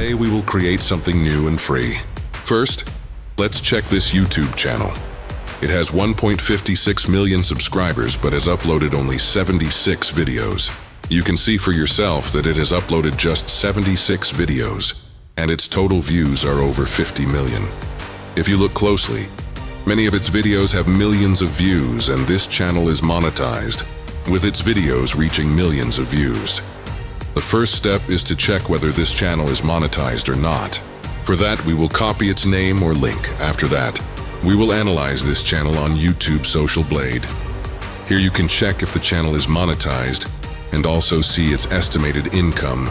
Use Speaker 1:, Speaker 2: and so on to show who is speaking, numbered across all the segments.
Speaker 1: Today we will create something new and free. First, let's check this YouTube channel. It has 1.56 million subscribers but has uploaded only 76 videos. You can see for yourself that it has uploaded just 76 videos, and its total views are over 50 million. If you look closely, many of its videos have millions of views, and this channel is monetized, with its videos reaching millions of views. The first step is to check whether this channel is monetized or not. For that, we will copy its name or link. After that, we will analyze this channel on YouTube Social Blade. Here you can check if the channel is monetized and also see its estimated income,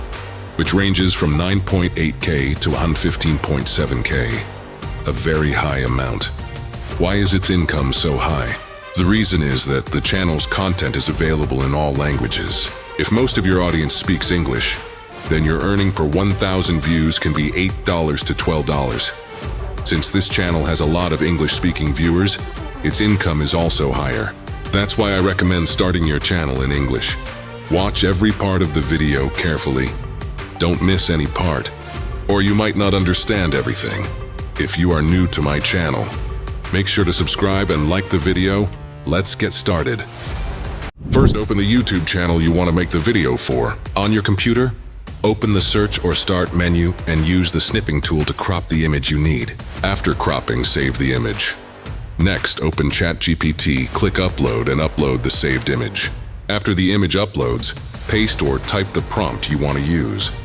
Speaker 1: which ranges from 9.8K to 115.7K, a very high amount. Why is its income so high? The reason is that the channel's content is available in all languages. If most of your audience speaks English, then your earning per 1,000 views can be $8 to $12. Since this channel has a lot of English-speaking viewers, its income is also higher. That's why I recommend starting your channel in English. Watch every part of the video carefully. Don't miss any part, or you might not understand everything. If you are new to my channel, make sure to subscribe and like the video. Let's get started. First, open the YouTube channel you want to make the video for. On your computer, open the search or start menu and use the snipping tool to crop the image you need. After cropping, save the image. Next, open ChatGPT, click upload and upload the saved image. After the image uploads, paste or type the prompt you want to use.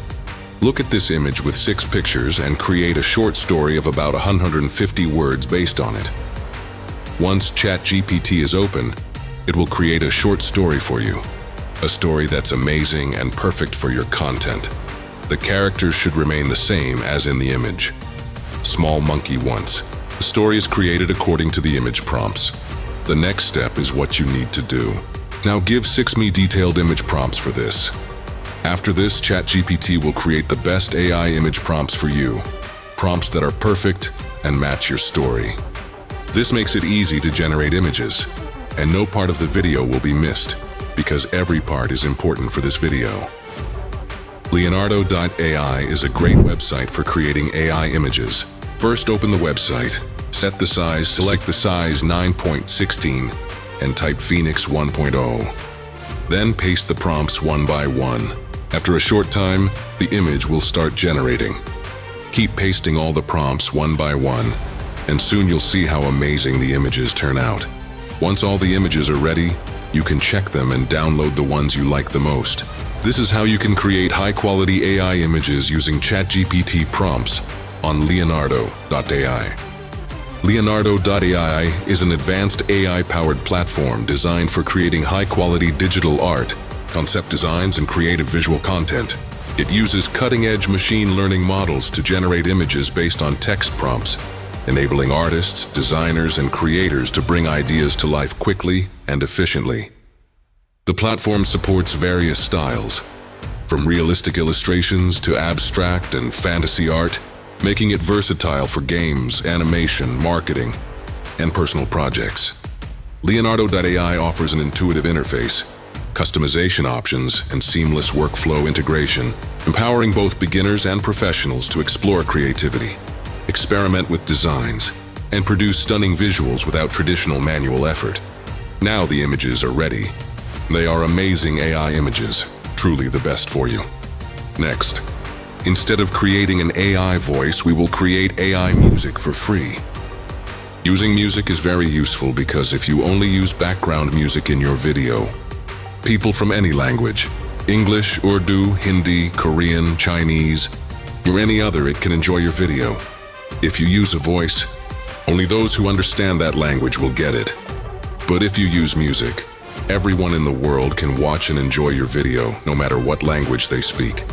Speaker 1: Look at this image with 6 pictures and create a short story of about 150 words based on it. Once ChatGPT is open, it will create a short story for you. A story that's amazing and perfect for your content. The characters should remain the same as in the image. Small monkey once. The story is created according to the image prompts. The next step is what you need to do. Now give 6 detailed image prompts for this. After this, ChatGPT will create the best AI image prompts for you. Prompts that are perfect and match your story. This makes it easy to generate images, and no part of the video will be missed, because every part is important for this video. Leonardo.ai is a great website for creating AI images. First, open the website, set the size, select the size 9.16, and type Phoenix 1.0. Then paste the prompts one by one. After a short time, the image will start generating. Keep pasting all the prompts one by one, and soon you'll see how amazing the images turn out. Once all the images are ready, you can check them and download the ones you like the most. This is how you can create high-quality AI images using ChatGPT prompts on Leonardo.ai. Leonardo.ai is an advanced AI-powered platform designed for creating high-quality digital art, concept designs, and creative visual content. It uses cutting-edge machine learning models to generate images based on text prompts, enabling artists, designers, and creators to bring ideas to life quickly and efficiently. The platform supports various styles, from realistic illustrations to abstract and fantasy art, making it versatile for games, animation, marketing, and personal projects. Leonardo.ai offers an intuitive interface, customization options, and seamless workflow integration, empowering both beginners and professionals to explore creativity, experiment with designs, and produce stunning visuals without traditional manual effort. Now the images are ready. They are amazing AI images, truly the best for you. Next, instead of creating an AI voice, we will create AI music for free. Using music is very useful because if you only use background music in your video, people from any language, English, Urdu, Hindi, Korean, Chinese, or any other, it can enjoy your video. If you use a voice, only those who understand that language will get it. But if you use music, everyone in the world can watch and enjoy your video, no matter what language they speak.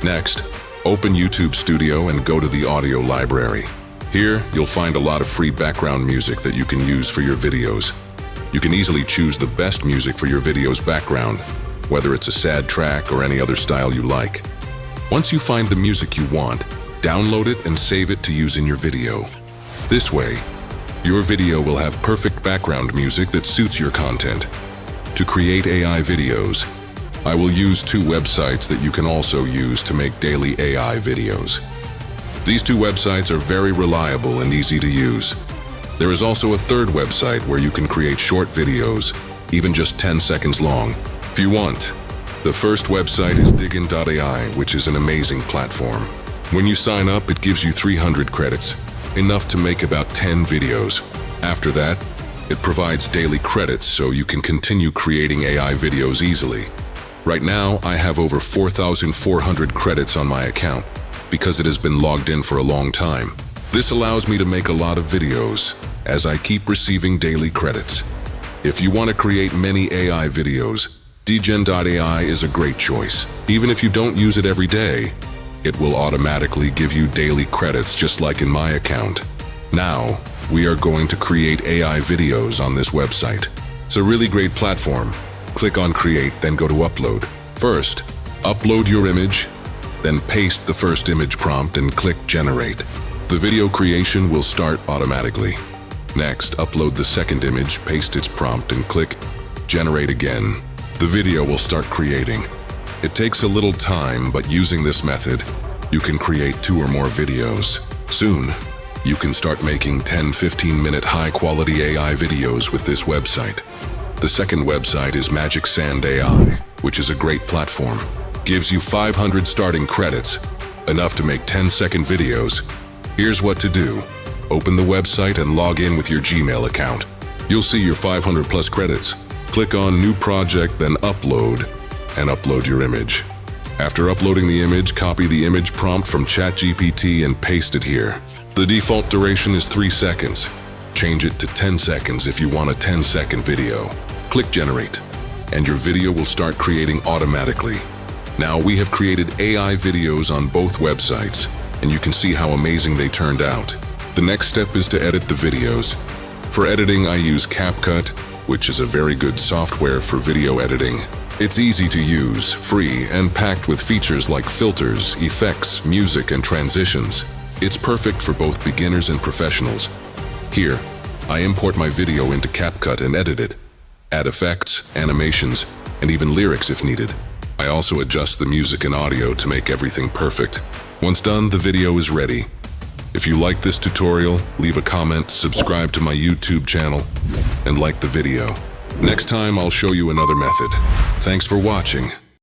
Speaker 1: Next, open YouTube Studio and go to the audio library. Here, you'll find a lot of free background music that you can use for your videos. You can easily choose the best music for your video's background, whether it's a sad track or any other style you like. Once you find the music you want, download it and save it to use in your video. This way, your video will have perfect background music that suits your content. To create AI videos, I will use two websites that you can also use to make daily AI videos. These two websites are very reliable and easy to use. There is also a third website where you can create short videos, even just 10 seconds long, if you want. The first website is Digin.ai, which is an amazing platform. When you sign up, it gives you 300 credits, enough to make about 10 videos. After that, it provides daily credits so you can continue creating AI videos easily. Right now, I have over 4,400 credits on my account because it has been logged in for a long time. This allows me to make a lot of videos as I keep receiving daily credits. If you want to create many AI videos, Digin.ai is a great choice. Even if you don't use it every day, it will automatically give you daily credits just like in my account. Now, we are going to create AI videos on this website. It's a really great platform. Click on Create, then go to Upload. First, upload your image, then paste the first image prompt and click Generate. The video creation will start automatically. Next, upload the second image, paste its prompt and click Generate again. The video will start creating. It takes a little time, but using this method, you can create 2 or more videos. Soon, you can start making 10-15 minute high-quality AI videos with this website. The second website is Magic Sand AI, which is a great platform. Gives you 500 starting credits, enough to make 10-second videos. Here's what to do. Open the website and log in with your Gmail account. You'll see your 500 plus credits. Click on New Project, then Upload, and upload your image. After uploading the image, copy the image prompt from ChatGPT and paste it here. The default duration is 3 seconds. Change it to 10 seconds if you want a 10-second video. Click Generate, and your video will start creating automatically. Now we have created AI videos on both websites, and you can see how amazing they turned out. The next step is to edit the videos. For editing, I use CapCut, which is a very good software for video editing. It's easy to use, free, and packed with features like filters, effects, music, and transitions. It's perfect for both beginners and professionals. Here, I import my video into CapCut and edit it. Add effects, animations, and even lyrics if needed. I also adjust the music and audio to make everything perfect. Once done, the video is ready. If you like this tutorial, leave a comment, subscribe to my YouTube channel, and like the video. Next time, I'll show you another method. Thanks for watching.